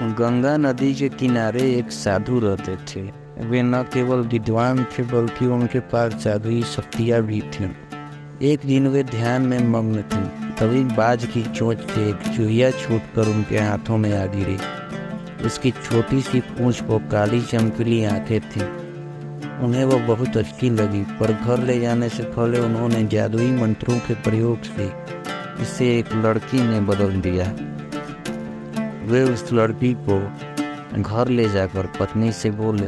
गंगा नदी के किनारे एक साधु रहते थे। वे न केवल विद्वान थे बल्कि उनके पास जादुई शक्तियाँ भी थीं। एक दिन वे ध्यान में मग्न थे, तभी बाज की चोंच से एक चूहिया छूटकर उनके हाथों में आ गिरी। उसकी छोटी सी पूंछ को काली चमकीली आंखें थीं। उन्हें वो बहुत अच्छी लगी, पर घर ले जाने से पहले उन्होंने जादुई मंत्रों के प्रयोग से इसे एक लड़की में बदल दिया। वे उस लड़की को घर ले जाकर पत्नी से बोले,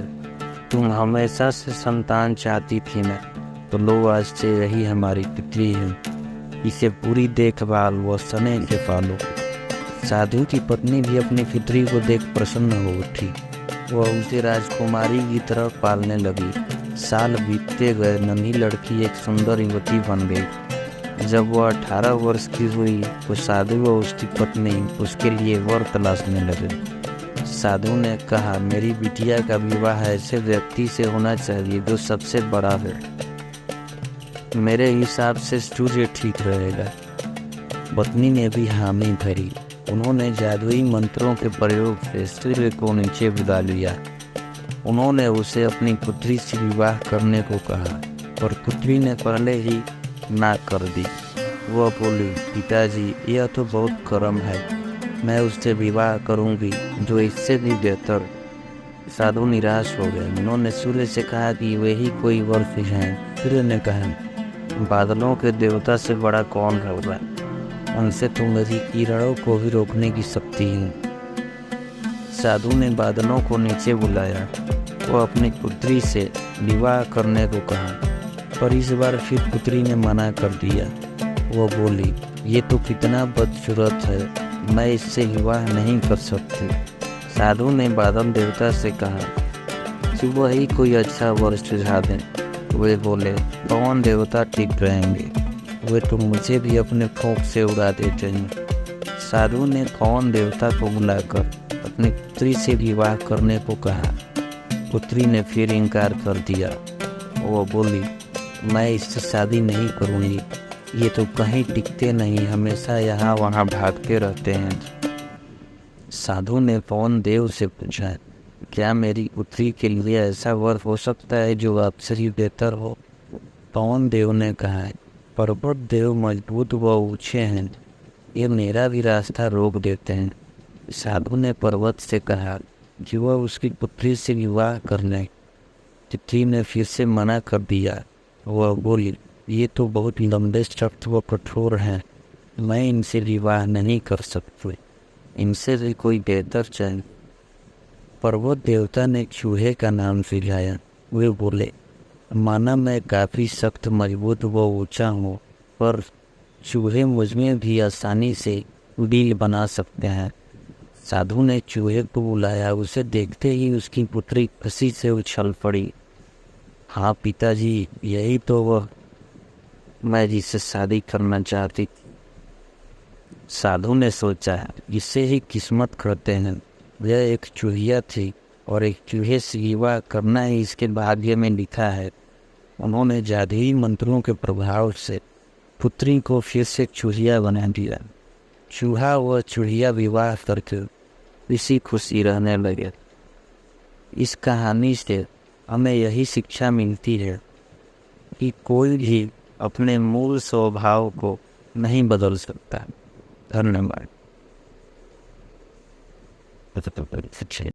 तुम हमेशा से संतान चाहती थी ना, तो लो आज से यही हमारी पुत्री है। इसे पूरी देखभाल व स्नेह से पालो। साधु की पत्नी भी अपनी पुत्री को देख प्रसन्न हो उठी। वह उसे राजकुमारी की तरह पालने लगी। साल बीतते गए, नन्ही लड़की एक सुंदर युवती बन गई। जब वह 18 वर्ष की हुई तो साधु व उसकी पत्नी उसके लिए वर तलाशने लगे। साधु ने कहा, मेरी बिटिया का विवाह ऐसे व्यक्ति से होना चाहिए जो सबसे बड़ा है। मेरे हिसाब से सूर्य ठीक रहेगा। पत्नी ने भी हामी भरी। उन्होंने जादुई मंत्रों के प्रयोग से सूर्य को नीचे बुला लिया। उन्होंने उसे अपनी पुत्री से विवाह करने को कहा, पर पुत्री ने पहले ही ना कर दी। वह बोली, पिताजी यह तो बहुत कर्म है, मैं उससे विवाह करूंगी जो इससे भी बेहतर। साधु निराश हो गए। उन्होंने सूर्य से कहा कि वही कोई वर है। सूर्य ने कहा, बादलों के देवता से बड़ा कौन होगा, उनसे तो मेरी किरणों को भी रोकने की शक्ति है। साधु ने बादलों को नीचे बुलाया। वो अपनी पुत्री से विवाह करने को कहा, पर इस बार फिर पुत्री ने मना कर दिया। वो बोली, ये तो कितना बदसूरत है, मैं इससे विवाह नहीं कर सकती। साधु ने बादल देवता से कहा, सुबह ही कोई अच्छा वर सुझा दें। वे बोले, पवन देवता ठीक रहेंगे, वे तो मुझे भी अपने फोंक से उड़ा देते हैं। साधु ने पवन देवता को बुलाकर अपनी पुत्री से विवाह करने को कहा। पुत्री ने फिर इनकार कर दिया। वो बोली, मैं इससे शादी नहीं करूँगी, ये तो कहीं टिकते नहीं, हमेशा यहाँ वहाँ भागते रहते हैं। साधु ने पवन देव से पूछा, क्या मेरी पुत्री के लिए ऐसा वर हो सकता है जो आपसे ही बेहतर हो? पवन देव ने कहा, पर्वत देव मजबूत व ऊंचे हैं, ये मेरा भी रास्ता रोक देते हैं। साधु ने पर्वत से कहा कि वह उसकी पुत्री से विवाह कर ले। पुत्री ने फिर से मना कर दिया। वह बोली, ये तो बहुत लंबे शब्द व कठोर हैं, मैं इनसे विवाह नहीं कर सकती, इनसे भी कोई बेहतर चाहिए। पर्वत देवता ने चूहे का नाम सुझाया। वे बोले, माना मैं काफ़ी सख्त, मजबूत व ऊंचा हूँ, पर चूहे मुझमें भी आसानी से बिल बना सकते हैं। साधु ने चूहे को बुलाया। उसे देखते ही उसकी पुत्री खुशी से उछल पड़ी। हाँ पिताजी, यही तो वह मैं जिससे शादी करना चाहती थी। साधु ने सोचा, इससे ही किस्मत करते हैं। यह एक चूहिया थी और एक चूहे से विवाह करना ही इसके भाग्य में लिखा है। उन्होंने जादुई मंत्रों के प्रभाव से पुत्री को फिर से चूहिया बना दिया। चूहा व चूहिया विवाह करके इसी खुशी रहने लगे। इस कहानी से हमें यही शिक्षा मिलती है कि कोई भी अपने मूल स्वभाव को नहीं बदल सकता। धन्यवाद।